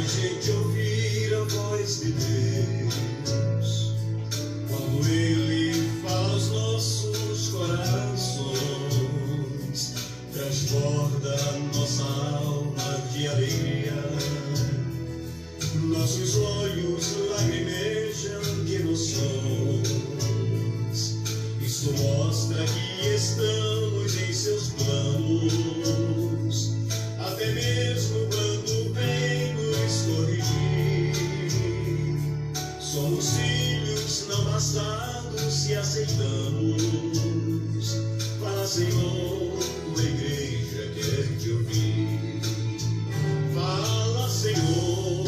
gente ouvir a voz de Deus, quando Ele fala aos nossos corações, transborda nossa alma de alegria, nossos olhos lagrimejam de emoções. Isso mostra que estamos em seus planos, até mesmo quando vem nos corrigir. Somos filhos não bastados e aceitamos. Fala, Senhor, tua igreja quer te ouvir. Fala, Senhor,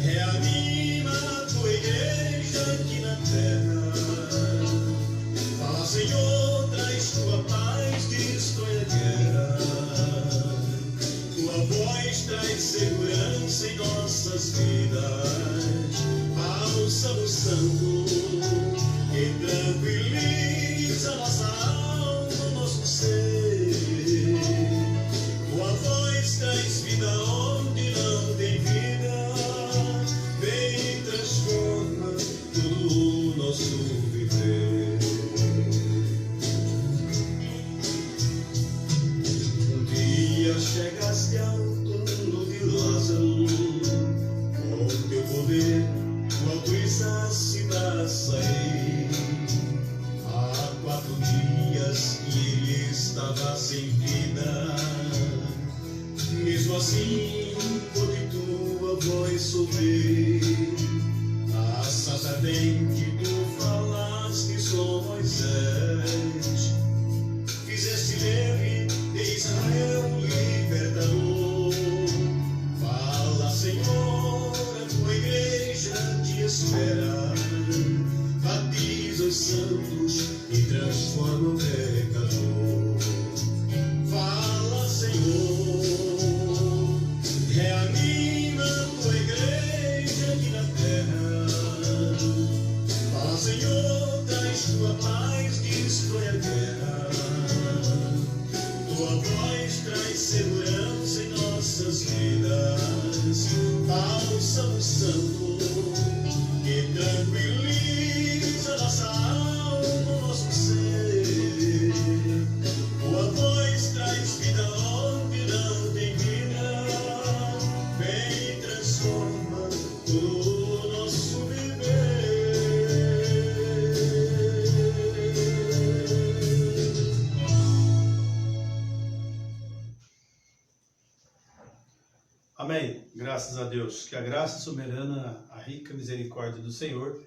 reanima a tua igreja aqui na terra. Fala, Senhor, traz tua paz, destrói a guerra. Tua voz traz segurança em nossas vidas. Bálsamo santo que tranquiliza nossa alma, nosso ser. Tua voz traz vida onde não tem vida. Vem e transforma todo o nosso viver. Um dia chegaste ao túmulo de Lázaro, com teu poder o autorizaste para sair. Há 4 dias que ele estava sem vida. Mesmo assim, pôde tua voz ouvir. Graças a Deus que tu falaste com Moisés. Fizeste dele de Israel libertador. Fala, Senhor, a tua igreja te espera. Batiza os santos e transforma o pecador. Fala, Senhor, reanima a tua igreja aqui na terra. Fala, Senhor, traz tua paz, destrói a guerra. Tua voz traz segurança em nossas vidas. Bálsamo santo que tranquiliza nossa alma, nosso ser. Tua voz traz vida onde não tem vida. Vem e transforma todo o nosso viver. Amém. Graças a Deus. Que a graça soberana, a rica misericórdia do Senhor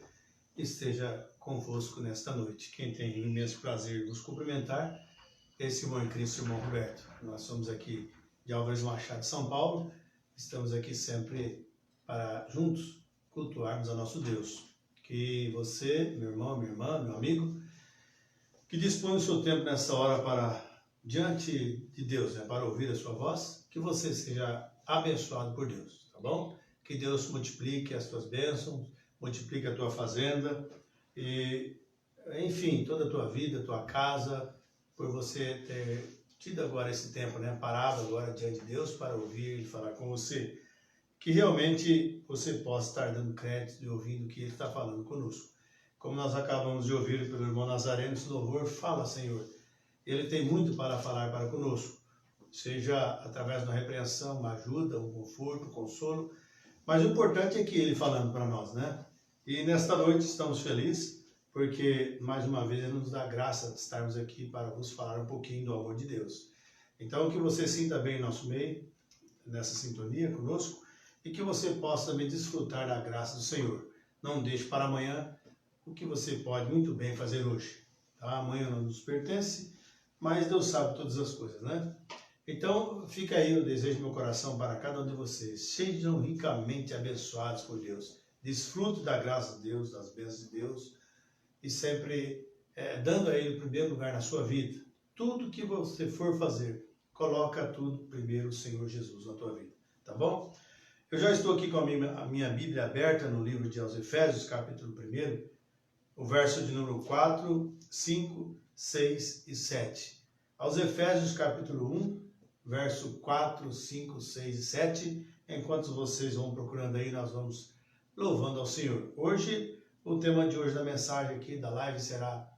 esteja convosco nesta noite. Quem tem o imenso prazer de vos cumprimentar, esse irmão em Cristo, irmão Roberto. Nós somos aqui de Álvares Machado, São Paulo. Estamos aqui sempre para juntos cultuarmos a nosso Deus. Que você, meu irmão, minha irmã, meu amigo, que dispõe o seu tempo nessa hora para diante de Deus, né, para ouvir a sua voz, que você seja abençoado por Deus, tá bom? Que Deus multiplique as tuas bênçãos, multiplique a tua fazenda e, enfim, toda a tua vida, a tua casa, por você ter tido agora esse tempo, né, parado agora diante de Deus para ouvir e falar com você. Que realmente você possa estar dando crédito e ouvindo o que Ele está falando conosco. Como nós acabamos de ouvir pelo irmão Nazareno, esse louvor, fala, Senhor. Ele tem muito para falar para conosco, seja através de uma repreensão, uma ajuda, um conforto, um consolo, mas o importante é que Ele falando para nós, né? E nesta noite estamos felizes, porque mais uma vez Ele nos dá a graça de estarmos aqui para vos falar um pouquinho do amor de Deus. Então que você sinta bem em nosso meio, nessa sintonia conosco, e que você possa também desfrutar da graça do Senhor. Não deixe para amanhã o que você pode muito bem fazer hoje. Tá? Amanhã não nos pertence, mas Deus sabe todas as coisas, né? Então, fica aí o desejo do meu coração para cada um de vocês. Sejam ricamente abençoados por Deus. Desfrute da graça de Deus, das bênçãos de Deus, e sempre dando a Ele o primeiro lugar na sua vida. Tudo que você for fazer, coloca tudo primeiro o Senhor Jesus na tua vida, tá bom? Eu já estou aqui com a minha Bíblia aberta no livro de aos Efésios, capítulo 1, o verso de número 4, 5, 6 e 7. Aos Efésios, capítulo 1, verso 4, 5, 6 e 7, Enquanto vocês vão procurando aí, nós vamos louvando ao Senhor. Hoje, o tema de hoje da mensagem aqui da live será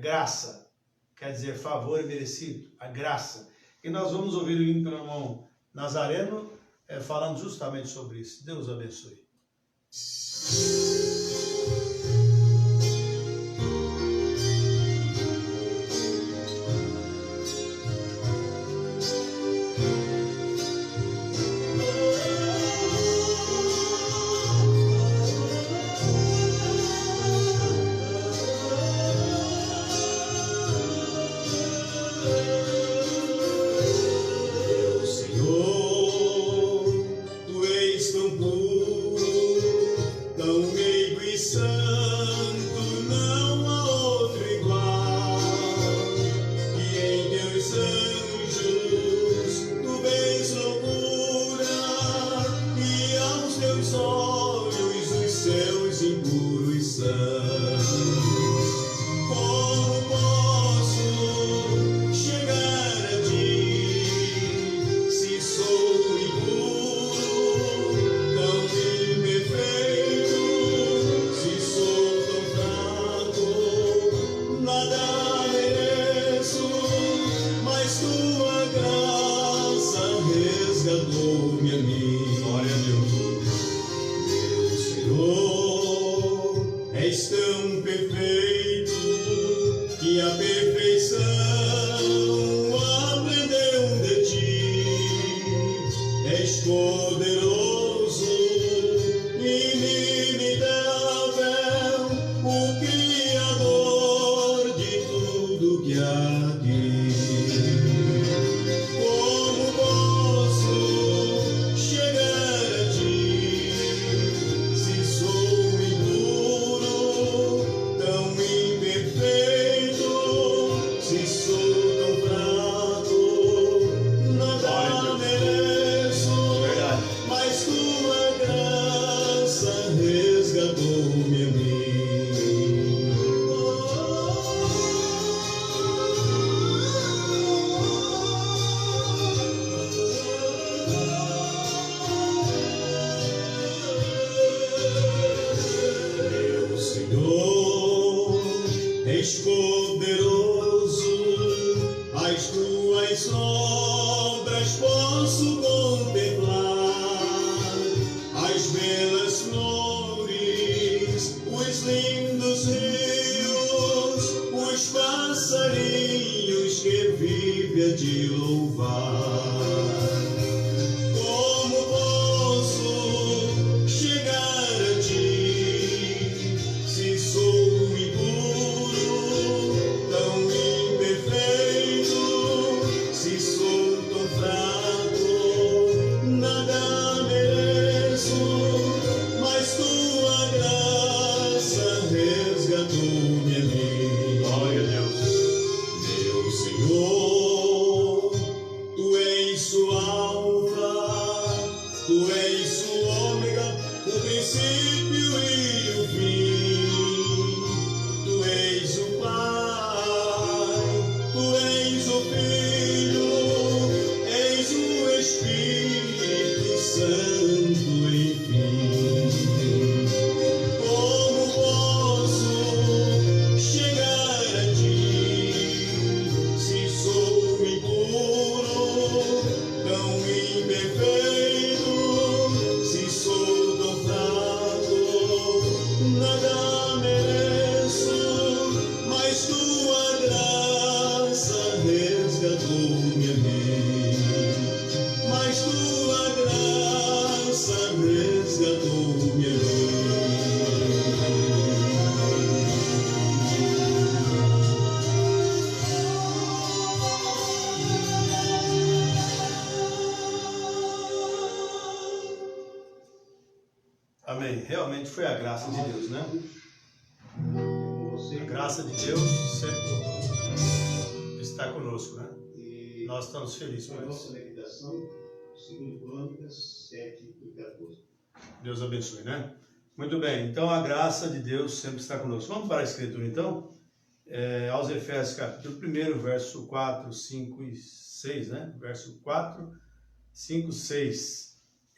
graça, quer dizer favor merecido, a graça. E nós vamos ouvir o hino pelo irmão Nazareno falando justamente sobre isso. Deus abençoe. Amém. Realmente foi a graça de Deus, né? A graça de Deus sempre está conosco, né? Nós estamos felizes com isso. Nossa meditação, 2 Crônicas 7 e 14. Deus abençoe, né? Muito bem, então a graça de Deus sempre está conosco. Vamos para a Escritura, então? Aos Efésios, capítulo 1, verso 4, 5 e 6, né? Verso 4, 5, 6.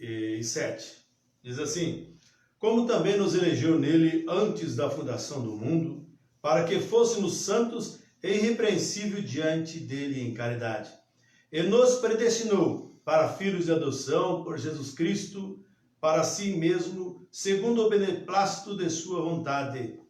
e 7. Diz assim: como também nos elegeu nele antes da fundação do mundo, para que fôssemos santos e irrepreensíveis diante dele em caridade. E nos predestinou para filhos de adoção por Jesus Cristo, para si mesmo, segundo o beneplácito de sua vontade,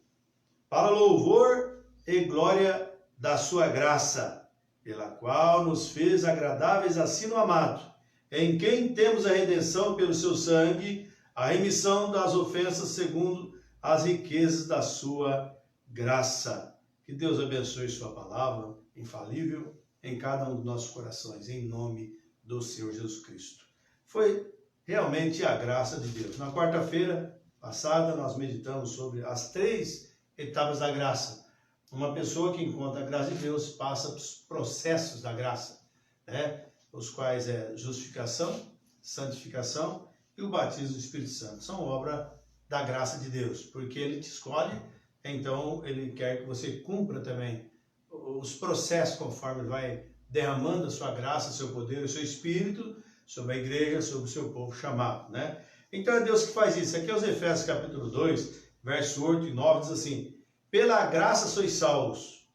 para louvor e glória da sua graça, pela qual nos fez agradáveis assim no amado, em quem temos a redenção pelo seu sangue, a remissão das ofensas segundo as riquezas da sua graça. Que Deus abençoe sua palavra infalível em cada um dos nossos corações, em nome do Senhor Jesus Cristo. Foi realmente a graça de Deus. Na quarta-feira passada nós meditamos sobre as 3 etapas da graça. Uma pessoa que encontra a graça de Deus passa pelos processos da graça, né? Os quais é justificação, santificação e o batismo do Espírito Santo. São obra da graça de Deus, porque Ele te escolhe, então Ele quer que você cumpra também os processos conforme vai derramando a sua graça, seu poder, o seu Espírito sobre a igreja, sobre o seu povo chamado, né? Então é Deus que faz isso. Aqui é os Efésios capítulo 2, verso 8 e 9, diz assim: pela graça sois salvos,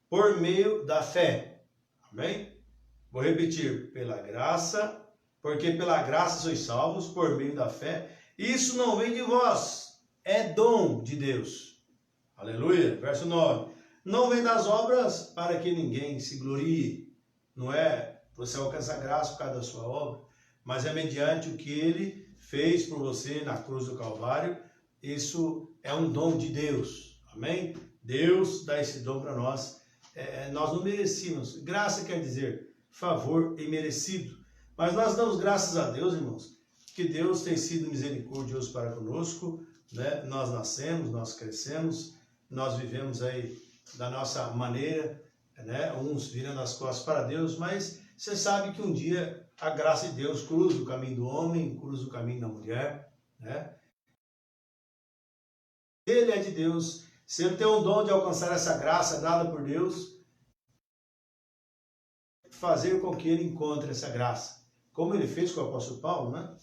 por meio da fé. Amém? Vou repetir, pela graça, porque pela graça sois salvos, por meio da fé. Isso não vem de vós, é dom de Deus. Aleluia. Verso 9. Não vem das obras para que ninguém se glorie. Não é você alcançar graça por causa da sua obra, mas é mediante o que Ele fez por você na cruz do Calvário. Isso é um dom de Deus. Amém? Deus dá esse dom para nós. Nós não merecíamos. Graça quer dizer favor imerecido. Mas nós damos graças a Deus, irmãos, que Deus tem sido misericordioso para conosco, né? Nós nascemos, nós crescemos, nós vivemos aí da nossa maneira, né? Uns virando as costas para Deus, mas você sabe que um dia a graça de Deus cruza o caminho do homem, cruza o caminho da mulher, né? Ele é de Deus. Se ele tem o dom de alcançar essa graça dada por Deus, fazer com que ele encontre essa graça, como ele fez com o apóstolo Paulo, né?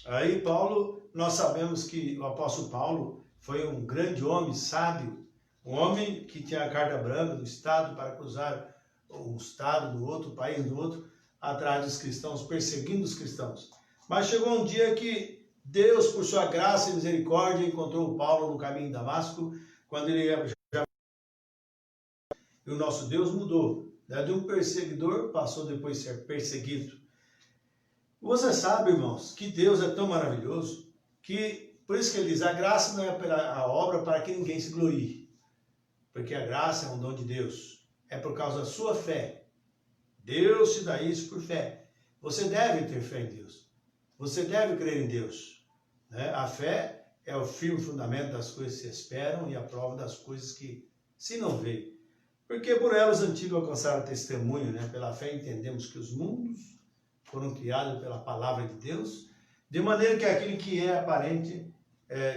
Aí Paulo, nós sabemos que o apóstolo Paulo foi um grande homem sábio, um homem que tinha a carta branca do Estado para cruzar o Estado do outro, o país do outro, atrás dos cristãos, perseguindo os cristãos. Mas chegou um dia que Deus, por sua graça e misericórdia, encontrou Paulo no caminho de Damasco, quando ele já... E o nosso Deus mudou, né? De um perseguidor passou depois a ser perseguido. Você sabe, irmãos, que Deus é tão maravilhoso, que por isso que ele diz, a graça não é a obra para que ninguém se glorie, porque a graça é um dom de Deus, é por causa da sua fé. Deus te dá isso por fé. Você deve ter fé em Deus, você deve crer em Deus, né? A fé é o firme fundamento das coisas que se esperam e a prova das coisas que se não vê. Porque por ela os antigos alcançaram testemunho, né? Pela fé entendemos que os mundos foram criados pela palavra de Deus, de maneira que aquilo que é aparente,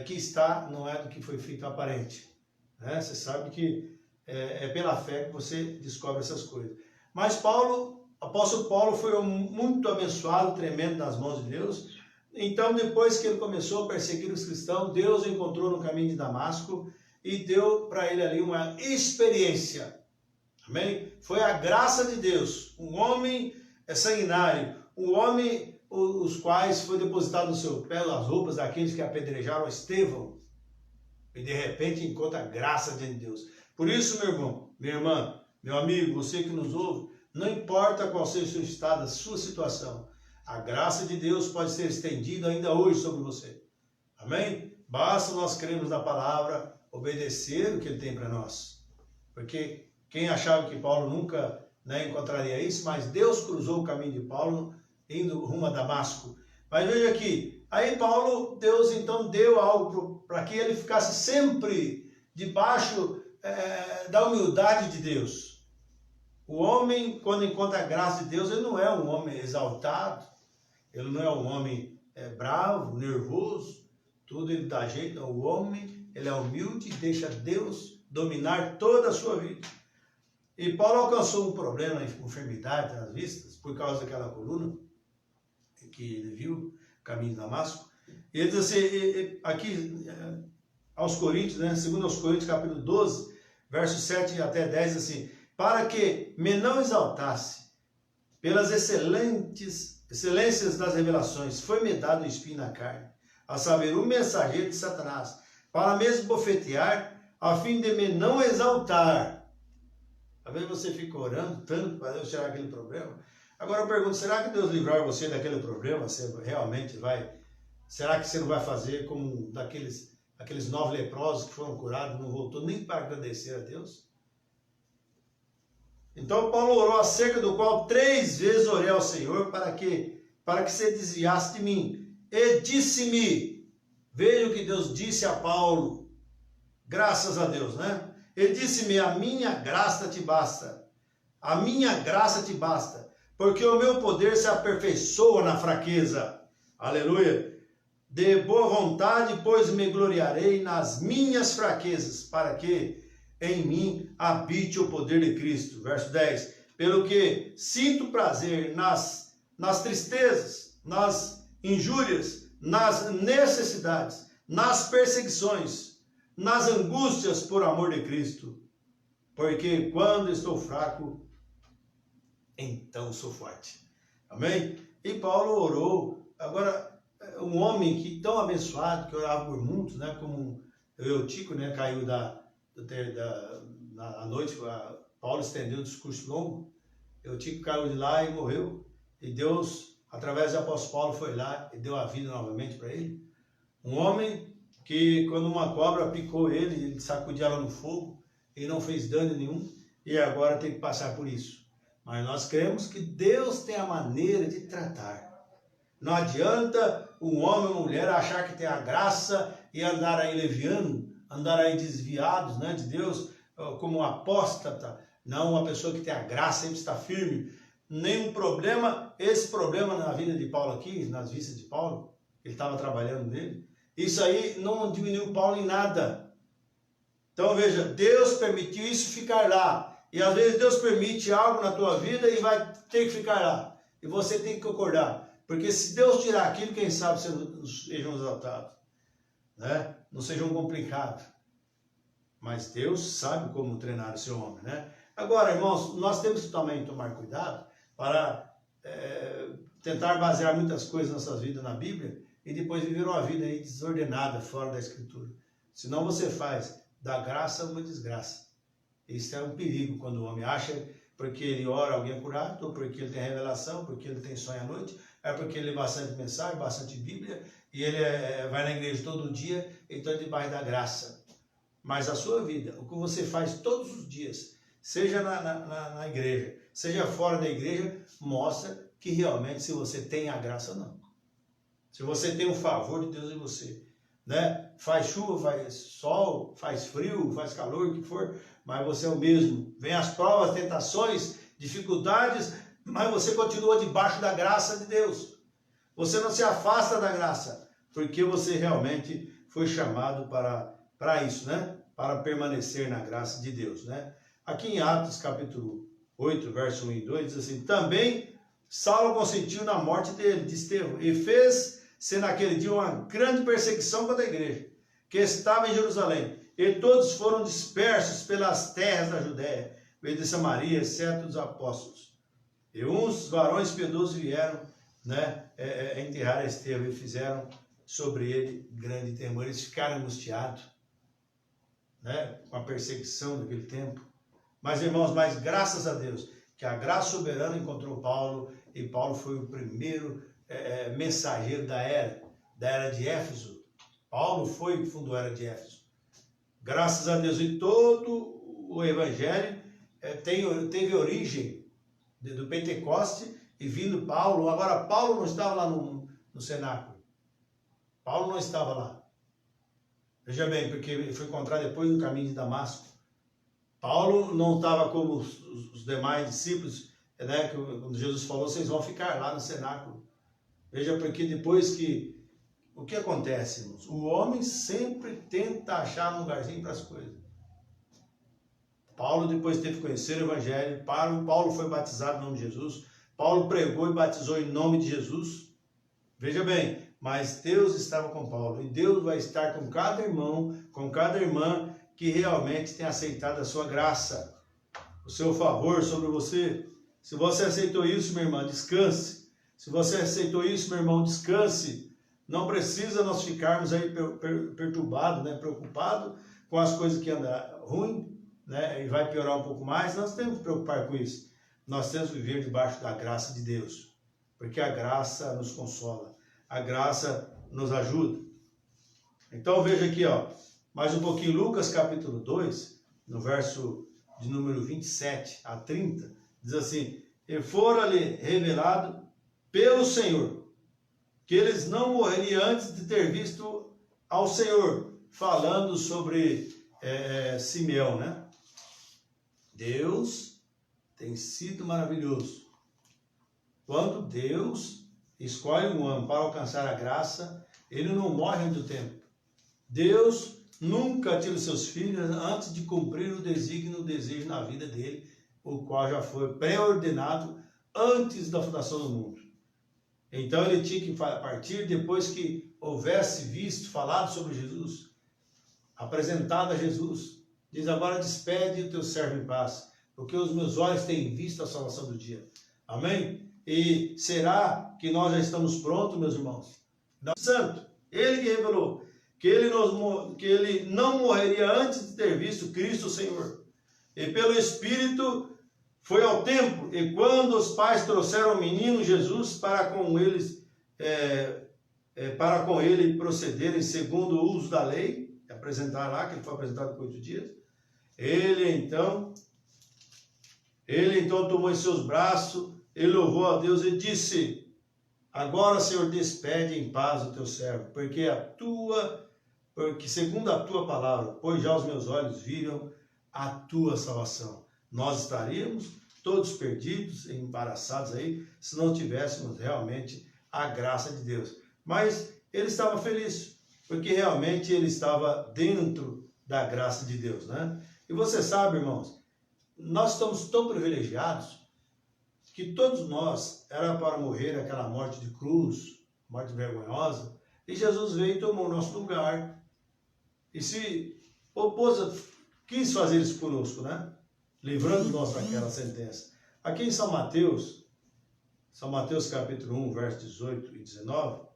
que está, não é do que foi feito aparente, né? Você sabe que é pela fé que você descobre essas coisas. Mas Paulo, apóstolo Paulo, foi muito abençoado, tremendo nas mãos de Deus. Então, depois que ele começou a perseguir os cristãos, Deus o encontrou no caminho de Damasco e deu para ele ali uma experiência. Amém? Foi a graça de Deus, um homem sanguinário, um homem os quais foi depositado no seu pé as roupas daqueles que apedrejaram Estevão, e de repente encontra a graça de Deus. Por isso, meu irmão, minha irmã, meu amigo, você que nos ouve, não importa qual seja o seu estado, a sua situação, a graça de Deus pode ser estendida ainda hoje sobre você. Amém? Basta nós crermos na palavra, obedecer o que ele tem para nós. Porque quem achava que Paulo nunca, né, encontraria isso, mas Deus cruzou o caminho de Paulo indo rumo a Damasco. Mas veja aqui, aí Paulo, Deus então deu algo para que ele ficasse sempre debaixo da humildade de Deus. O homem, quando encontra a graça de Deus, ele não é um homem exaltado, ele não é um homem bravo, nervoso, tudo ele dá jeito. O homem, ele é humilde e deixa Deus dominar toda a sua vida. E Paulo alcançou um problema, uma enfermidade nas vistas, por causa daquela coluna que ele viu, caminho de Damasco. E ele diz assim, aqui aos Coríntios, né, segundo aos Coríntios, capítulo 12, versos 7 até 10, assim, para que me não exaltasse pelas excelências das revelações, foi-me dado um espinho na carne, a saber, um mensageiro de Satanás, para me esbofetear, a fim de me não exaltar. Às vezes você fica orando tanto para Deus tirar aquele problema. Agora eu pergunto, será que Deus livrar você daquele problema? Você realmente vai... Será que você não vai fazer como aqueles 9 leprosos que foram curados, não voltou nem para agradecer a Deus? Então Paulo orou acerca do qual 3 vezes orei ao Senhor para que se desviasse de mim. E disse-me, veja o que Deus disse a Paulo, graças a Deus, né? Ele disse-me, a minha graça te basta, a minha graça te basta, porque o meu poder se aperfeiçoa na fraqueza. Aleluia. De boa vontade, pois me gloriarei nas minhas fraquezas, para que em mim habite o poder de Cristo. Verso 10. Pelo que sinto prazer nas tristezas, nas injúrias, nas necessidades, nas perseguições, nas angústias por amor de Cristo. Porque quando estou fraco, então sou forte. Amém? E Paulo orou. Agora, um homem que tão abençoado, que orava por muitos, né, como o Eutico, né, caiu na noite, Paulo estendeu um discurso longo, Eutico caiu de lá e morreu, e Deus, através do apóstolo Paulo, foi lá e deu a vida novamente para ele. Um homem que, quando uma cobra picou ele sacudiu ela no fogo, e não fez dano nenhum, e agora tem que passar por isso. Mas nós cremos que Deus tem a maneira de tratar. Não adianta um homem ou mulher achar que tem a graça e andar aí leviano, andar aí desviados, né, de Deus, como um apóstata. Não, uma pessoa que tem a graça sempre está firme. Nenhum problema, esse problema na vida de Paulo aqui, nas vistas de Paulo, ele estava trabalhando nele, isso aí não diminuiu Paulo em nada. Então veja, Deus permitiu isso ficar lá. E às vezes Deus permite algo na tua vida e vai ter que ficar lá. E você tem que concordar. Porque se Deus tirar aquilo, quem sabe sejam exaltados, né? Não sejam complicados. Mas Deus sabe como treinar o seu homem, né? Agora, irmãos, nós temos que também tomar cuidado para tentar basear muitas coisas nas nossas vidas na Bíblia e depois viver uma vida aí desordenada, fora da Escritura. Senão você faz da graça uma desgraça. Isso é um perigo quando o homem acha, porque ele ora alguém é curado, ou porque ele tem revelação, porque ele tem sonho à noite, é porque ele lê bastante mensagem, bastante Bíblia, e ele vai na igreja todo dia, então ele debaixo da graça. Mas a sua vida, o que você faz todos os dias, seja na igreja, seja fora da igreja, mostra que realmente se você tem a graça ou não. Se você tem o favor de Deus em você, né? Faz chuva, faz sol, faz frio, faz calor, o que for, mas você é o mesmo. Vem as provas, tentações, dificuldades, mas você continua debaixo da graça de Deus. Você não se afasta da graça, porque você realmente foi chamado para isso, né? Para permanecer na graça de Deus, né? Aqui em Atos capítulo 8, verso 1 e 2, diz assim, também Saulo consentiu na morte de Estevão e fez-se naquele dia uma grande perseguição contra a igreja, que estava em Jerusalém, e todos foram dispersos pelas terras da Judéia, veio de Samaria, exceto os apóstolos. E uns varões piedosos vieram, né, enterrar Estevão e fizeram sobre ele grande temor. Eles ficaram angustiados, né, com a perseguição daquele tempo. Mas, irmãos, graças a Deus, que a graça soberana encontrou Paulo, e Paulo foi o primeiro mensageiro da era de Éfeso. Paulo foi que fundou a era de Éfeso. Graças a Deus, e todo o evangelho teve origem do Pentecoste, e vindo Paulo. Agora, Paulo não estava lá no cenáculo. Paulo não estava lá. Veja bem, porque ele foi encontrado depois no caminho de Damasco. Paulo não estava como os demais discípulos, né, que quando Jesus falou, vocês vão ficar lá no cenáculo. Veja, porque depois que... O que acontece, irmãos? O homem sempre tenta achar um lugarzinho para as coisas. Paulo depois teve que conhecer o Evangelho. Paulo foi batizado em nome de Jesus. Paulo pregou e batizou em nome de Jesus. Veja bem, mas Deus estava com Paulo e Deus vai estar com cada irmão, com cada irmã que realmente tem aceitado a sua graça, o seu favor sobre você. Se você aceitou isso, minha irmã, descanse. Se você aceitou isso, meu irmão, descanse. Não precisa nós ficarmos aí perturbados, né, preocupados com as coisas que andam ruim, né, e vai piorar um pouco mais. Nós temos que preocupar com isso. Nós temos que viver debaixo da graça de Deus, porque a graça nos consola, a graça nos ajuda. Então veja aqui, ó, mais um pouquinho, Lucas capítulo 2, no verso de número 27 a 30, diz assim: e fora-lhe revelado pelo Senhor que eles não morreriam antes de ter visto ao Senhor, falando sobre Simeão, né? Deus tem sido maravilhoso. Quando Deus escolhe um homem para alcançar a graça, ele não morre antes do tempo. Deus nunca tira os seus filhos antes de cumprir o desejo na vida dele, o qual já foi pré-ordenado antes da fundação do mundo. Então ele tinha que partir depois que houvesse visto, falado sobre Jesus, apresentado a Jesus. Diz: agora despede o teu servo em paz, porque os meus olhos têm visto a salvação do dia. Amém? E será que nós já estamos prontos, meus irmãos? Santo, ele que revelou que ele não morreria antes de ter visto Cristo o Senhor. E pelo Espírito foi ao templo, e quando os pais trouxeram o menino Jesus para com ele procederem segundo o uso da lei, apresentar lá, que ele foi apresentado por 8 dias, ele então tomou em seus braços, ele louvou a Deus e disse: agora, Senhor, despede em paz o teu servo, porque segundo a tua palavra, pois já os meus olhos viram a tua salvação. Nós estaríamos todos perdidos, embaraçados aí, se não tivéssemos realmente a graça de Deus. Mas ele estava feliz, porque realmente ele estava dentro da graça de Deus, né? E você sabe, irmãos, nós estamos tão privilegiados que todos nós era para morrer aquela morte de cruz, morte vergonhosa, e Jesus veio e tomou o nosso lugar e se opôs, quis fazer isso conosco, né? Livrando-nos daquela sentença. Aqui em São Mateus capítulo 1, verso 18 e 19,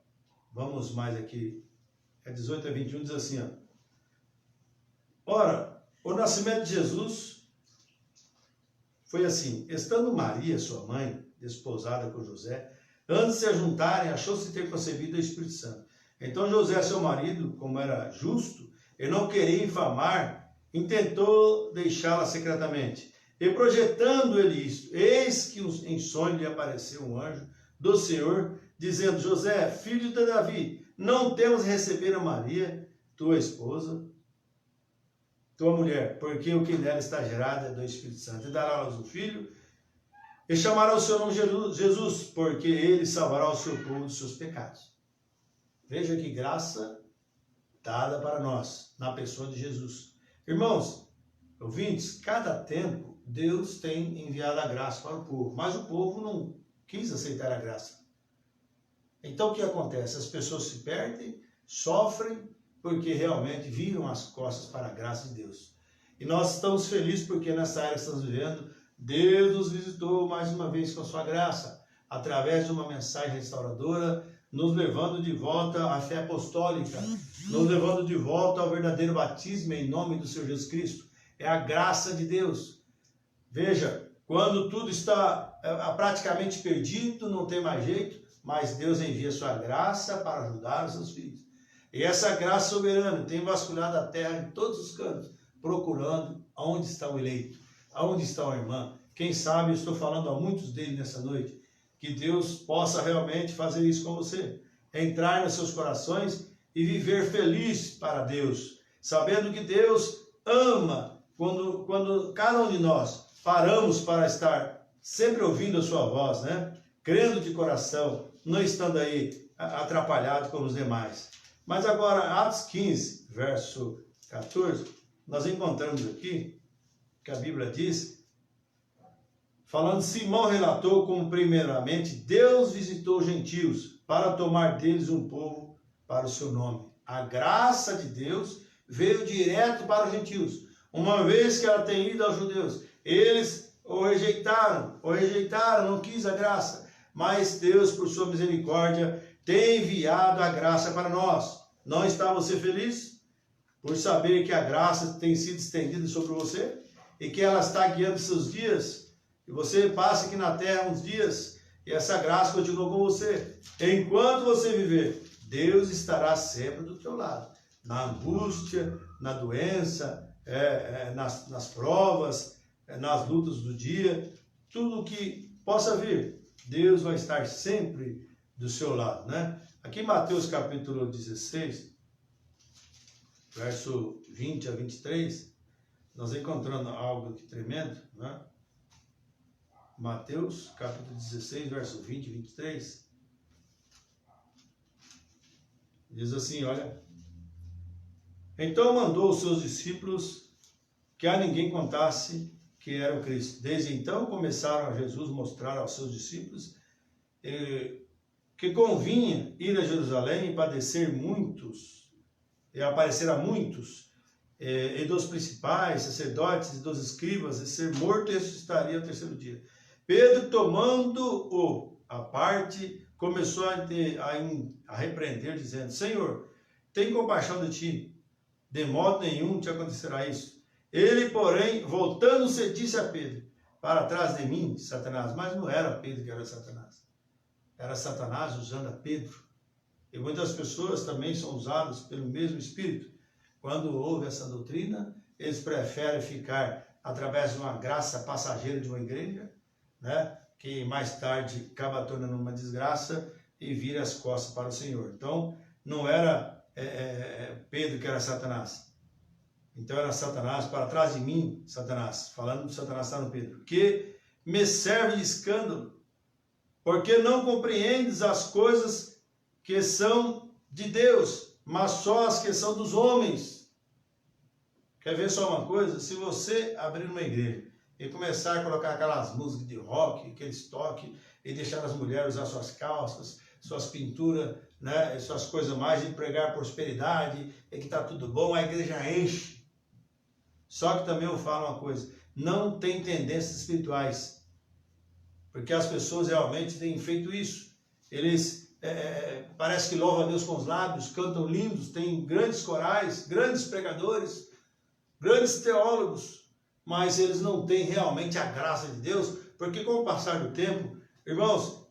vamos mais aqui, 18 a 21, diz assim, ó: ora, o nascimento de Jesus foi assim: estando Maria, sua mãe, desposada com José, antes de se ajuntarem, achou-se ter concebido o Espírito Santo. Então José, seu marido, como era justo e não queria infamar, intentou deixá-la secretamente. E projetando ele isto, eis que em sonho lhe apareceu um anjo do Senhor, dizendo: José, filho de Davi, não temas receber a Maria, tua esposa, tua mulher, porque o que nela está gerado é do Espírito Santo. E dará a luz um filho, e chamará o seu nome Jesus, porque ele salvará o seu povo dos seus pecados. Veja que graça dada para nós, na pessoa de Jesus. Irmãos, ouvintes, cada tempo Deus tem enviado a graça para o povo, mas o povo não quis aceitar a graça. Então o que acontece? As pessoas se perdem, sofrem, porque realmente viram as costas para a graça de Deus. E nós estamos felizes porque nessa era que estamos vivendo, Deus nos visitou mais uma vez com a sua graça, através de uma mensagem restauradora, nos levando de volta à fé apostólica, nos levando de volta ao verdadeiro batismo em nome do Senhor Jesus Cristo. É a graça de Deus. Veja, quando tudo está praticamente perdido, não tem mais jeito, mas Deus envia sua graça para ajudar os seus filhos. E essa graça soberana tem vasculhado a terra em todos os cantos, procurando aonde está o eleito, aonde está o irmão. Quem sabe eu estou falando a muitos deles nessa noite, que Deus possa realmente fazer isso com você, entrar nos seus corações e viver feliz para Deus, sabendo que Deus ama quando cada um de nós paramos para estar sempre ouvindo a sua voz, né? Crendo de coração, não estando aí atrapalhado como os demais. Mas agora, Atos 15, verso 14, nós encontramos aqui que a Bíblia diz: falando, Simão relatou como primeiramente Deus visitou os gentios para tomar deles um povo para o seu nome. A graça de Deus veio direto para os gentios, uma vez que ela tem ido aos judeus. Eles o rejeitaram, não quis a graça, mas Deus, por sua misericórdia, tem enviado a graça para nós. Não está você feliz por saber que a graça tem sido estendida sobre você e que ela está guiando seus dias? E você passa aqui na terra uns dias e essa graça continua com você. Enquanto você viver, Deus estará sempre do teu lado. Na angústia, na doença, nas provas, nas lutas do dia, tudo que possa vir, Deus vai estar sempre do seu lado, né? Aqui em Mateus capítulo 16, verso 20 a 23, nós encontramos algo aqui tremendo, né? Mateus capítulo 16, verso 20 e 23, diz assim, olha: então mandou os seus discípulos que a ninguém contasse que era o Cristo. Desde então começaram a Jesus mostrar aos seus discípulos que convinha ir a Jerusalém e padecer muitos, e aparecer a muitos, e dos principais, sacerdotes e dos escribas, e ser morto e ressuscitaria ao terceiro dia. Pedro, tomando-o à parte, começou a repreender, dizendo: Senhor, tem compaixão de ti, de modo nenhum te acontecerá isso. Ele, porém, voltando-se, disse a Pedro: para trás de mim, Satanás. Mas não era Pedro que era Satanás. Era Satanás usando a Pedro. E muitas pessoas também são usadas pelo mesmo Espírito. Quando houve essa doutrina, eles preferem ficar através de uma graça passageira de uma igreja, né, que mais tarde acaba tornando uma desgraça e vira as costas para o Senhor. Então, não era Pedro que era Satanás. Então era Satanás, para trás de mim, Satanás, falando de Satanás está no Pedro, que me serve de escândalo, porque não compreendes as coisas que são de Deus, mas só as que são dos homens. Quer ver só uma coisa? Se você abrir uma igreja e começar a colocar aquelas músicas de rock, aqueles toques, e deixar as mulheres usar suas calças, suas pinturas, né, suas coisas mais, e pregar prosperidade, e que está tudo bom, a igreja enche. Só que também eu falo uma coisa: não tem tendências espirituais, porque as pessoas realmente têm feito isso. Eles parece que louvam a Deus com os lábios, cantam lindos, têm grandes corais, grandes pregadores, grandes teólogos, mas eles não têm realmente a graça de Deus, porque com o passar do tempo, irmãos,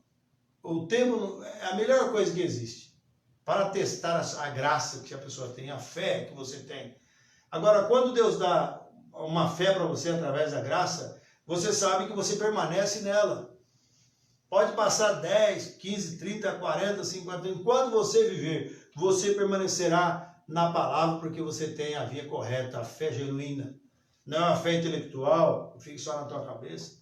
o tempo é a melhor coisa que existe para testar a graça que a pessoa tem, a fé que você tem. Agora, quando Deus dá uma fé para você através da graça, você sabe que você permanece nela. Pode passar 10, 15, 30, 40, 50, enquanto você viver, você permanecerá na palavra, porque você tem a via correta, a fé genuína. Não é uma fé intelectual, que fique só na tua cabeça,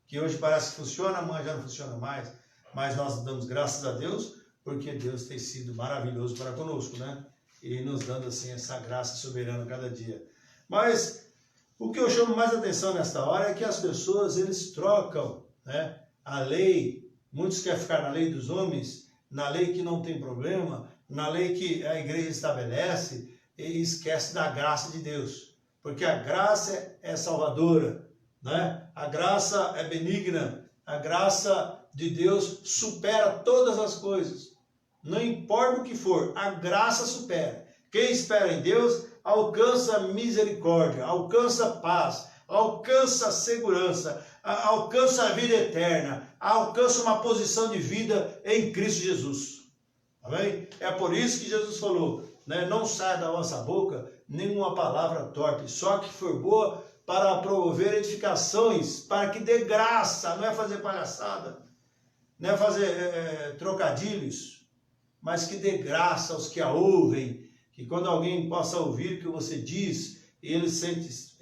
que hoje parece que funciona, amanhã já não funciona mais, mas nós damos graças a Deus, porque Deus tem sido maravilhoso para conosco, né? E nos dando assim essa graça soberana cada dia. Mas o que eu chamo mais atenção nesta hora é que as pessoas, eles trocam, né, a lei. Muitos querem ficar na lei dos homens, na lei que não tem problema, na lei que a igreja estabelece, e esquece da graça de Deus. Porque a graça é salvadora, né? A graça é benigna, a graça de Deus supera todas as coisas. Não importa o que for, a graça supera. Quem espera em Deus alcança misericórdia, alcança paz, alcança segurança, alcança a vida eterna, alcança uma posição de vida em Cristo Jesus. Amém? É por isso que Jesus falou, né, não saia da vossa boca nenhuma palavra torpe, só que for boa para promover edificações, para que dê graça, não é fazer palhaçada, não é fazer trocadilhos, mas que dê graça aos que a ouvem, que quando alguém possa ouvir o que você diz, eles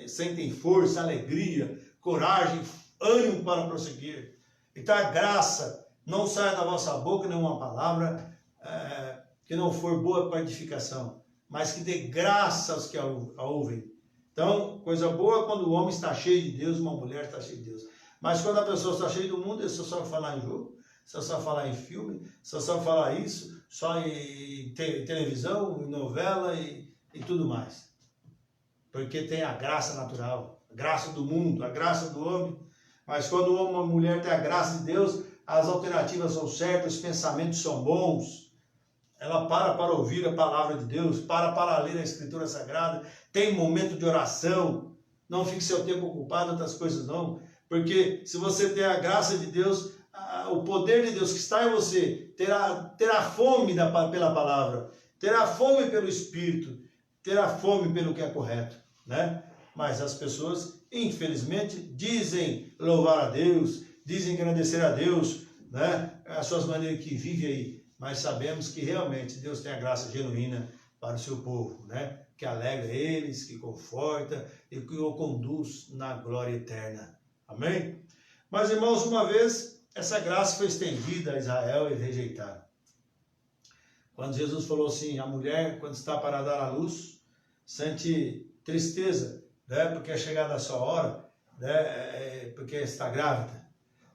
sentem força, alegria, coragem, ânimo para prosseguir. Então a graça, não saia da vossa boca nenhuma palavra que não for boa para edificação, mas que dê graça aos que a ouvem. Então, coisa boa quando o homem está cheio de Deus, uma mulher está cheia de Deus. Mas quando a pessoa está cheia do mundo, ele só sabe falar em jogo, só sabe falar em filme, só sabe falar isso, só em televisão, em novela e tudo mais. Porque tem a graça natural, a graça do mundo, a graça do homem. Mas quando o homem ou a mulher tem a graça de Deus, as alternativas são certas, os pensamentos são bons. Ela para ouvir a palavra de Deus, para ler a Escritura Sagrada, tem momento de oração. Não fique seu tempo ocupado em outras coisas não. Porque se você tem a graça de Deus, o poder de Deus que está em você, terá fome pela palavra, terá fome pelo Espírito, terá fome pelo que é correto, né? Mas as pessoas, infelizmente, dizem louvar a Deus, dizem agradecer a Deus, né? As suas maneiras que vivem aí, mas sabemos que realmente Deus tem a graça genuína para o seu povo, né? Que alegra eles, que conforta e que o conduz na glória eterna. Amém? Mas, irmãos, uma vez essa graça foi estendida a Israel e rejeitaram. Quando Jesus falou assim, a mulher, quando está para dar à luz, sente tristeza, né? Porque é chegada a sua hora, né? Porque está grávida.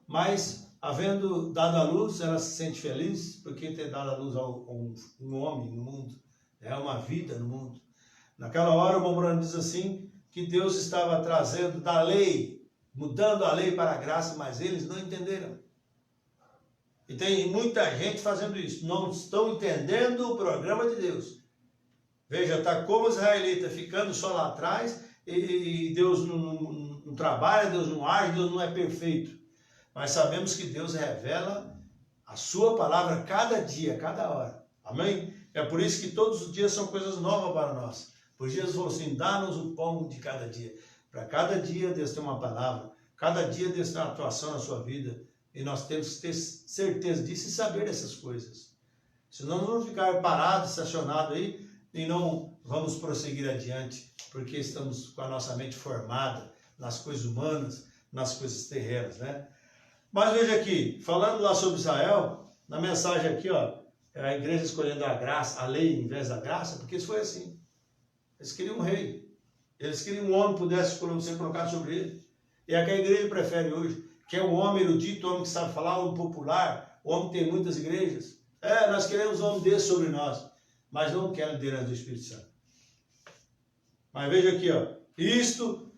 Mas, havendo dado à luz, ela se sente feliz, porque tem dado à luz a um homem no mundo, é uma vida no mundo. Naquela hora, o Mormon diz assim, que Deus estava trazendo da lei, mudando a lei para a graça, mas eles não entenderam. E tem muita gente fazendo isso, não estão entendendo o programa de Deus. Veja, está como o israelita ficando só lá atrás, e Deus não trabalha, Deus não age, Deus não é perfeito. Mas sabemos que Deus revela a sua palavra cada dia, cada hora. Amém? É por isso que todos os dias são coisas novas para nós. Pois Jesus falou assim, dá-nos o pão de cada dia. Para cada dia Deus tem uma palavra, cada dia Deus tem uma atuação na sua vida. E nós temos que ter certeza disso e saber dessas coisas. Senão nós vamos ficar parados, estacionados aí e não vamos prosseguir adiante, porque estamos com a nossa mente formada nas coisas humanas, nas coisas terrenas, né? Mas veja aqui, falando lá sobre Israel, na mensagem aqui, ó, a igreja escolhendo a graça, a lei em vez da graça, porque isso foi assim. Eles queriam um rei. Eles queriam um homem que pudesse ser colocado sobre ele. E é que a igreja prefere hoje, que é um homem erudito, um homem que sabe falar, um homem popular, um homem que tem muitas igrejas. Nós queremos um homem desse sobre nós, mas não quer a liderança do Espírito Santo. Mas veja aqui, ó, isto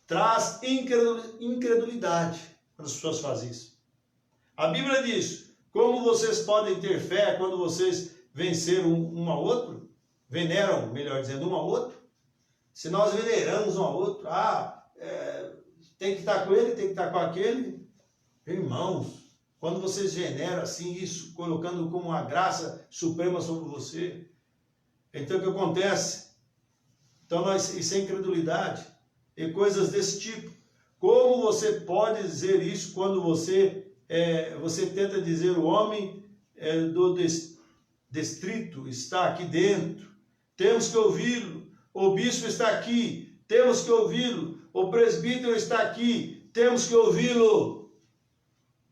traz incredulidade quando as pessoas fazem isso. A Bíblia diz, como vocês podem ter fé quando vocês venceram um ao outro? Veneram, melhor dizendo, um ao outro? Se nós veneramos um ao outro, tem que estar com ele, tem que estar com aquele. Irmãos, quando vocês veneram assim isso, colocando como uma graça suprema sobre você, então o que acontece? Então isso é incredulidade e coisas desse tipo. Como você pode dizer isso quando você tenta dizer o homem do distrito está aqui dentro? Temos que ouvi-lo. O bispo está aqui, temos que ouvi-lo. O presbítero está aqui, temos que ouvi-lo.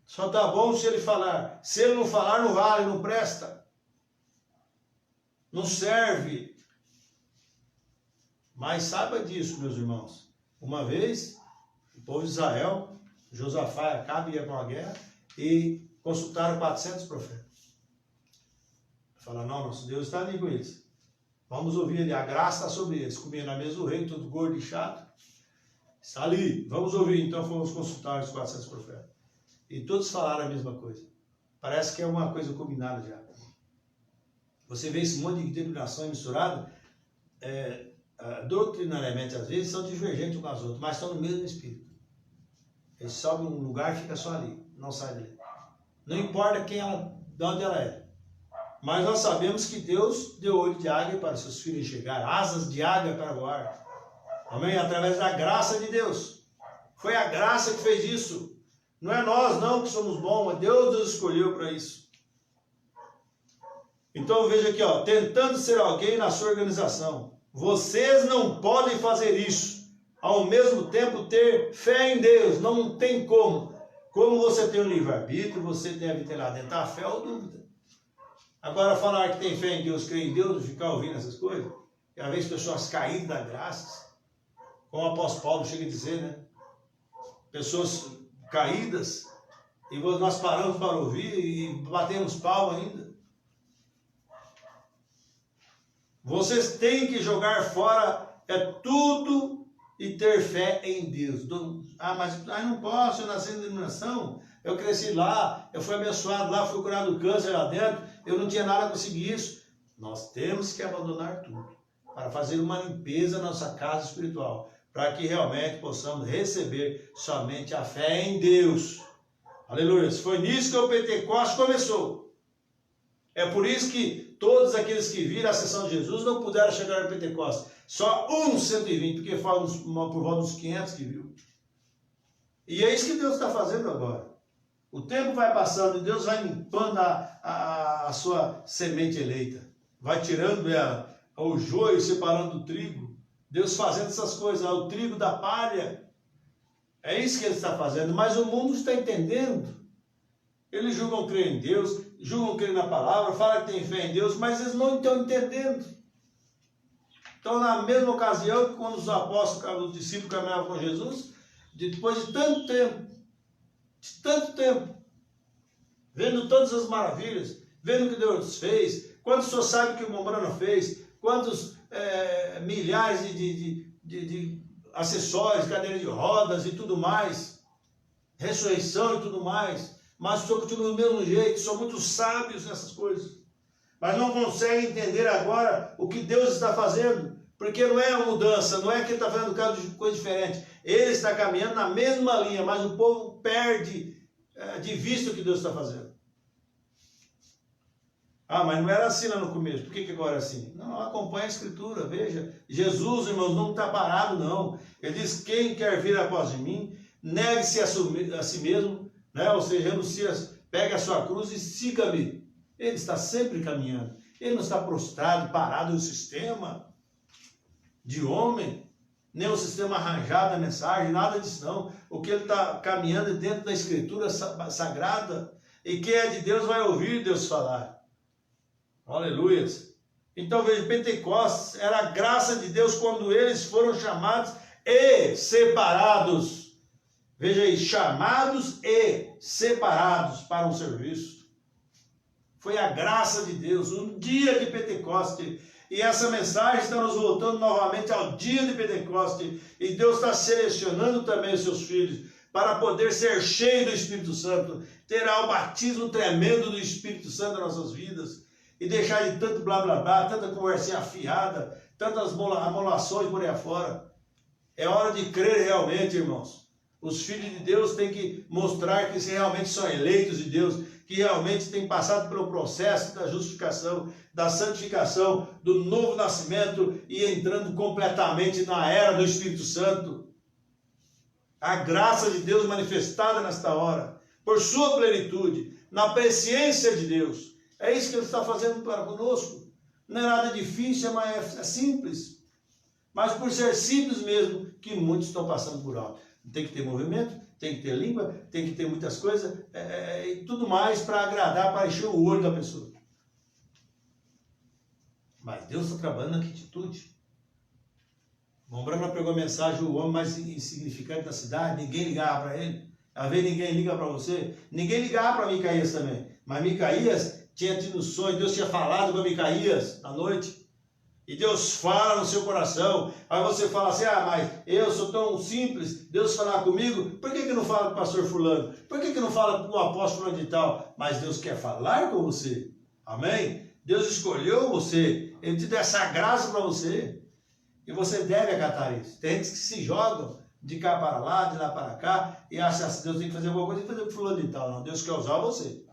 Só está bom se ele falar. Se ele não falar, não vale, não presta. Não serve. Mas saiba disso, meus irmãos. Uma vez, o povo de Israel, Josafá e Acabe iam para uma guerra e consultaram 400 profetas. Falaram, não, nosso Deus está ali com eles. Vamos ouvir ele, a graça está sobre eles. Comia na mesa do rei, todo gordo e chato. Está ali, vamos ouvir. Então fomos consultar os 400 profetas. E todos falaram a mesma coisa. Parece que é uma coisa combinada já. Você vê esse monte de denominações misturadas, doutrinariamente às vezes são divergentes umas com as outras, mas estão no mesmo espírito. Eles sobem um lugar e fica só ali, não sai dali. Não importa de onde ela é. Mas nós sabemos que Deus deu olho de águia para seus filhos enxergar, asas de águia para voar. Amém? Através da graça de Deus. Foi a graça que fez isso. Não é nós não que somos bons, mas Deus nos escolheu para isso. Então veja aqui, ó, tentando ser alguém na sua organização. Vocês não podem fazer isso. Ao mesmo tempo ter fé em Deus. Não tem como. Como você tem o livre-arbítrio, você deve ter lá dentro a fé ou dúvida. Agora falar que tem fé em Deus, crer em Deus, ficar ouvindo essas coisas, e às vezes pessoas caídas da graça, como o apóstolo Paulo chega a dizer, né? Pessoas caídas, e nós paramos para ouvir e batemos palma ainda. Vocês têm que jogar fora tudo e ter fé em Deus. Mas não posso, eu nasci na denominação, eu cresci lá, eu fui abençoado lá, fui curado do câncer lá dentro, eu não tinha nada a conseguir isso. Nós temos que abandonar tudo para fazer uma limpeza na nossa casa espiritual, para que realmente possamos receber somente a fé em Deus. Aleluia. Foi nisso que o Pentecostes começou. É por isso que todos aqueles que viram a ascensão de Jesus não puderam chegar ao Pentecostes. Só 120, porque foi por volta dos 500 que viu. E é isso que Deus está fazendo agora. O tempo vai passando e Deus vai limpando a sua semente eleita. Vai tirando o joio, separando o trigo. Deus fazendo essas coisas, o trigo da palha. É isso que Ele está fazendo. Mas o mundo está entendendo. Eles julgam crer em Deus, julgam crer na palavra, falam que tem fé em Deus, mas eles não estão entendendo. Então, na mesma ocasião que quando os apóstolos, os discípulos caminhavam com Jesus, depois de tanto tempo, vendo todas as maravilhas, vendo o que Deus fez, quantos o senhor sabe o que o Mombrana fez, quantos milhares de acessórios, cadeira de rodas e tudo mais, ressurreição e tudo mais, mas o senhor continua do mesmo jeito, são muito sábios nessas coisas, mas não conseguem entender agora o que Deus está fazendo, porque não é uma mudança, não é que Ele está fazendo caso de coisa diferente, Ele está caminhando na mesma linha, mas o povo perde de vista o que Deus está fazendo. Mas não era assim lá no começo, por que agora é assim? Não, acompanha a Escritura, veja, Jesus, irmãos, não está parado não, Ele diz, quem quer vir após de mim, negue-se a si mesmo, né? Ou seja, pegue a sua cruz e siga-me. Ele está sempre caminhando, Ele não está prostrado, parado no sistema de homem, nem o sistema arranjado da mensagem, nada disso não. O que Ele está caminhando é dentro da Escritura sagrada, e quem é de Deus vai ouvir Deus falar. Aleluia. Então veja, Pentecostes era a graça de Deus quando eles foram chamados e separados. Veja aí, chamados e separados para um serviço. Foi a graça de Deus, um dia de Pentecostes. E essa mensagem está nos voltando novamente ao dia de Pentecostes. E Deus está selecionando também os seus filhos para poder ser cheio do Espírito Santo. Terá o batismo tremendo do Espírito Santo nas nossas vidas. E deixar de tanto blá blá blá, tanta conversinha afiada, tantas amolações por aí afora. É hora de crer realmente, irmãos. Os filhos de Deus têm que mostrar que realmente são eleitos de Deus, que realmente têm passado pelo processo da justificação, da santificação, do novo nascimento e entrando completamente na era do Espírito Santo. A graça de Deus manifestada nesta hora, por sua plenitude, na presciência de Deus. É isso que Ele está fazendo para conosco. Não é nada difícil, mas é simples. Mas por ser simples mesmo, que muitos estão passando por alto. Tem que ter movimento, tem que ter língua, tem que ter muitas coisas e tudo mais para agradar, para encher o olho da pessoa. Mas Deus está trabalhando na atitude. Mombrana pegou a mensagem, o homem mais insignificante da cidade, ninguém ligava para ele. Às vezes ninguém liga para você, ninguém ligava para Micaías também. Mas Micaías tinha tido sonho, Deus tinha falado com Micaías à noite. E Deus fala no seu coração. Aí você fala assim, mas eu sou tão simples, Deus falar comigo, por que não fala com o pastor fulano? Por que não fala com o apóstolo fulano de tal? Mas Deus quer falar com você. Amém? Deus escolheu você, Ele te deu essa graça para você. E você deve acatar isso. Tem gente que se jogam de cá para lá, de lá para cá, e acha assim, Deus tem que fazer alguma coisa, tem que fazer com fulano de tal. Não, Deus quer usar você.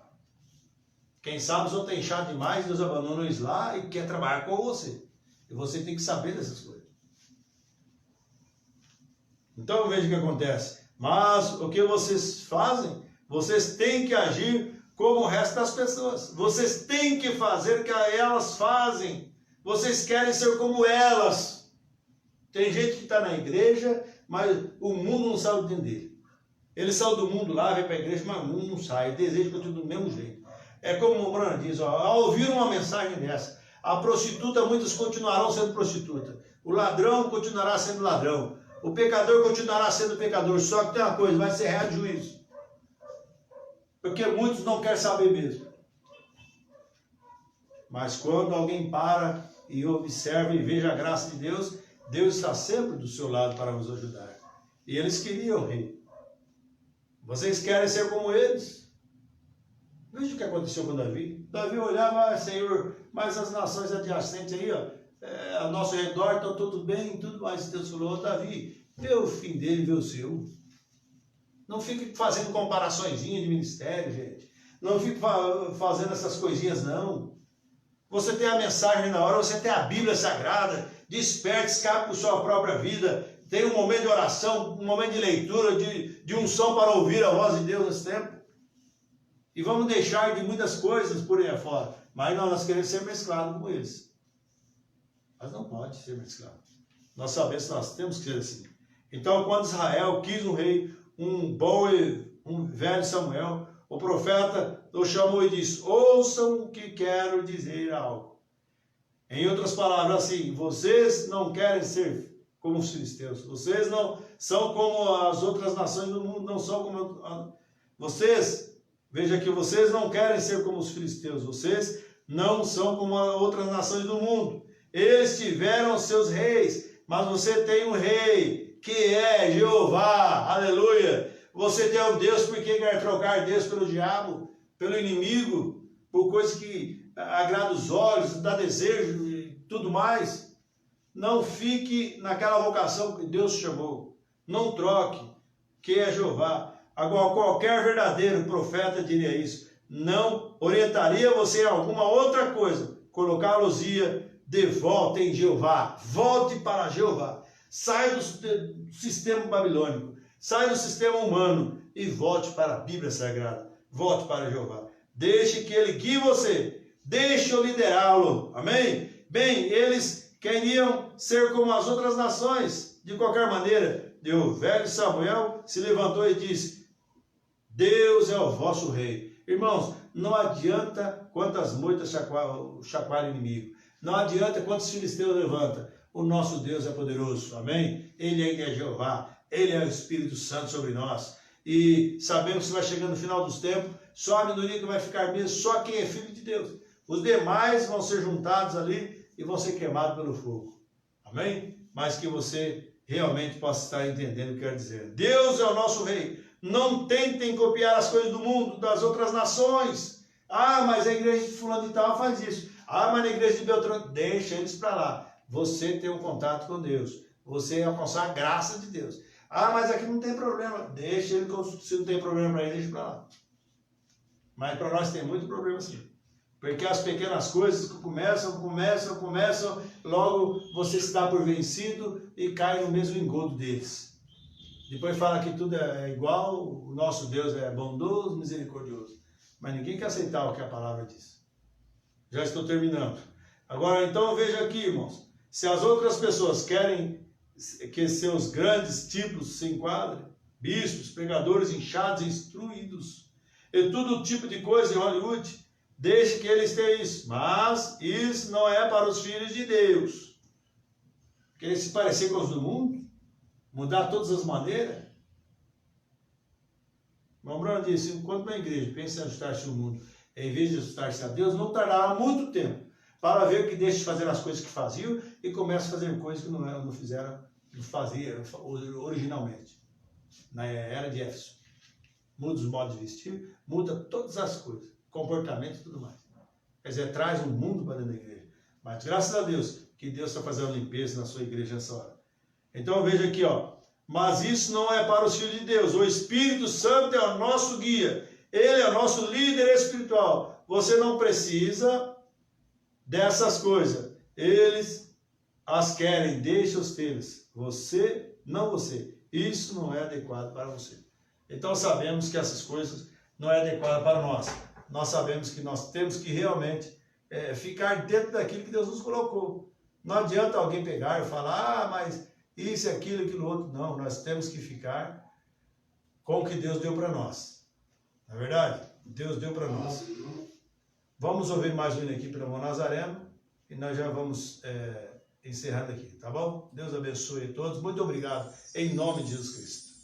Quem sabe os outros têm chá demais, Deus abandona eles lá e quer trabalhar com você. E você tem que saber dessas coisas. Então veja o que acontece. Mas o que vocês fazem? Vocês têm que agir como o resto das pessoas. Vocês têm que fazer o que elas fazem. Vocês querem ser como elas. Tem gente que está na igreja, mas o mundo não sai dentro dele. Ele saiu do mundo lá, vem para a igreja, mas o mundo não sai. Ele deseja continuar do mesmo jeito. É como o Mombrana diz, ao ouvir uma mensagem dessa, a prostituta, muitos continuarão sendo prostituta. O ladrão continuará sendo ladrão. O pecador continuará sendo pecador. Só que tem uma coisa, vai ser real de juízo. Porque muitos não querem saber mesmo. Mas quando alguém para e observa e veja a graça de Deus, Deus está sempre do seu lado para nos ajudar. E eles queriam o rei. Vocês querem ser como eles? Veja o que aconteceu com Davi. Davi olhava, Senhor, mas as nações adjacentes aí, ó, ao nosso redor, estão tudo bem, tudo mais. Deus falou, Davi, vê o fim dele, vê o seu. Não fique fazendo comparaçõezinhas de ministério, gente. Não fique fazendo essas coisinhas, não. Você tem a mensagem na hora, você tem a Bíblia Sagrada. Desperte, escape por sua própria vida. Tem um momento de oração, um momento de leitura, de unção para ouvir a voz de Deus nesse tempo. E vamos deixar de muitas coisas por aí afora. Mas nós queremos ser mesclados com eles. Mas não pode ser mesclado. Nós sabemos que nós temos que ser assim. Então, quando Israel quis um rei, um bom e um velho Samuel, o profeta o chamou e disse, ouçam o que quero dizer algo. Em outras palavras, assim, vocês não querem ser como os filisteus. Vocês não são como as outras nações do mundo, não são como vocês. Veja que vocês não querem ser como os filisteus. Vocês não são como as outras nações do mundo. Eles tiveram seus reis, mas você tem um rei, que é Jeová. Aleluia. Você tem um Deus, por que quer trocar Deus pelo diabo, pelo inimigo, por coisas que agradam os olhos, dá desejo e tudo mais? Não fique naquela vocação que Deus chamou. Não troque, que é Jeová. Agora, qualquer verdadeiro profeta diria isso. Não orientaria você em alguma outra coisa. Colocá-los-ia de volta em Jeová. Volte para Jeová. Saia do sistema babilônico. Saia do sistema humano e volte para a Bíblia Sagrada. Volte para Jeová. Deixe que Ele guie você. Deixe-o liderá-lo. Amém? Bem, eles queriam ser como as outras nações. De qualquer maneira, o velho Samuel se levantou e disse, Deus é o vosso rei. Irmãos, não adianta quantas moitas chacoalha o inimigo. Não adianta quantos filisteus levanta. O nosso Deus é poderoso. Amém? Ele ainda é Jeová. Ele é o Espírito Santo sobre nós. E sabemos que vai chegando no final dos tempos, só a minoria que vai ficar mesmo, só quem é filho de Deus. Os demais vão ser juntados ali e vão ser queimados pelo fogo. Amém? Mas que você realmente possa estar entendendo o que quer dizer. Deus é o nosso rei. Não tentem copiar as coisas do mundo, das outras nações. Ah, mas a igreja de fulano de tal faz isso. Ah, mas na igreja de Beltrano, deixa eles para lá. Você tem um contato com Deus. Você alcançar a graça de Deus. Ah, mas aqui não tem problema. Deixa ele, se não tem problema para ele, deixa para lá. Mas para nós tem muito problema sim. Porque as pequenas coisas que começam, logo você se dá por vencido e cai no mesmo engodo deles. Depois fala que tudo é igual, o nosso Deus é bondoso, misericordioso. Mas ninguém quer aceitar o que a palavra diz. Já estou terminando. Agora, então, veja aqui, irmãos. Se as outras pessoas querem que seus grandes títulos se enquadrem, bispos, pregadores inchados, instruídos, e todo tipo de coisa em Hollywood, deixe que eles tenham isso. Mas isso não é para os filhos de Deus. Querer se parecer com os do mundo? Mudar todas as maneiras? O irmão Bruno disse, enquanto uma igreja pensa em ajustar-se ao mundo, em vez de ajustar-se a Deus, não tardará muito tempo para ver que deixe de fazer as coisas que faziam e comece a fazer coisas que não fizeram, que fazia originalmente. Na era de Éfeso. Muda os modos de vestir, muda todas as coisas, comportamento e tudo mais. Quer dizer, traz um mundo para dentro da igreja. Mas graças a Deus, que Deus está fazendo limpeza na sua igreja nessa hora. Então veja aqui, ó. Mas isso não é para os filhos de Deus. O Espírito Santo é o nosso guia. Ele é o nosso líder espiritual. Você não precisa dessas coisas. Eles as querem, deixa-os tê-las. Você, não você. Isso não é adequado para você. Então sabemos que essas coisas não é adequado para nós. Nós sabemos que nós temos que realmente ficar dentro daquilo que Deus nos colocou. Não adianta alguém pegar e falar, mas isso, aquilo, aquilo outro. Não, nós temos que ficar com o que Deus deu para nós. Não é verdade? Deus deu para nós. Vamos ouvir mais um aqui pelo irmão Nazareno e nós já vamos encerrando aqui, tá bom? Deus abençoe a todos. Muito obrigado, em nome de Jesus Cristo.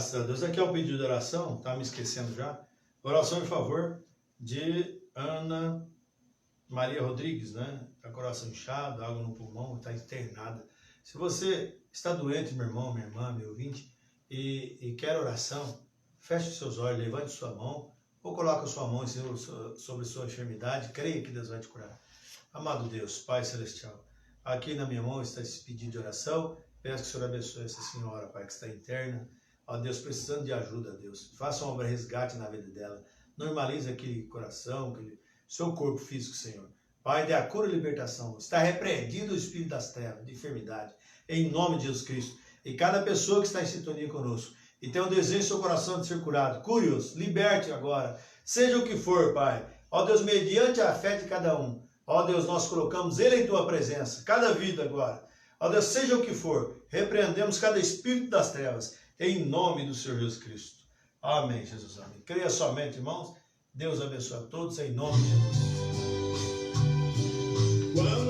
Graças a Deus. Aqui é o pedido de oração, tá me esquecendo já. Oração em favor de Ana Maria Rodrigues, né? Tá com o coração inchado, água no pulmão, está internada. Se você está doente, meu irmão, minha irmã, meu ouvinte, e quer oração, feche seus olhos, levante sua mão, ou coloque a sua mão sobre sua enfermidade, creia que Deus vai te curar. Amado Deus, Pai Celestial, aqui na minha mão está esse pedido de oração. Peço que o Senhor abençoe essa senhora, Pai, que está interna. Ó Deus, precisando de ajuda, Deus. Faça uma obra de resgate na vida dela. Normalize aquele coração, aquele seu corpo físico, Senhor. Pai, dê a cura e libertação. Está repreendido o espírito das trevas, de enfermidade. Em nome de Jesus Cristo. E cada pessoa que está em sintonia conosco e tem o desejo em seu coração de ser curado, cure-os, liberte agora. Seja o que for, Pai. Ó Deus, mediante a fé de cada um. Ó Deus, nós colocamos Ele em Tua presença. Cada vida agora. Ó Deus, seja o que for, repreendemos cada espírito das trevas, em nome do Senhor Jesus Cristo. Amém, Jesus, amém. Creia somente, irmãos. Deus abençoe a todos, em nome de Jesus. Quando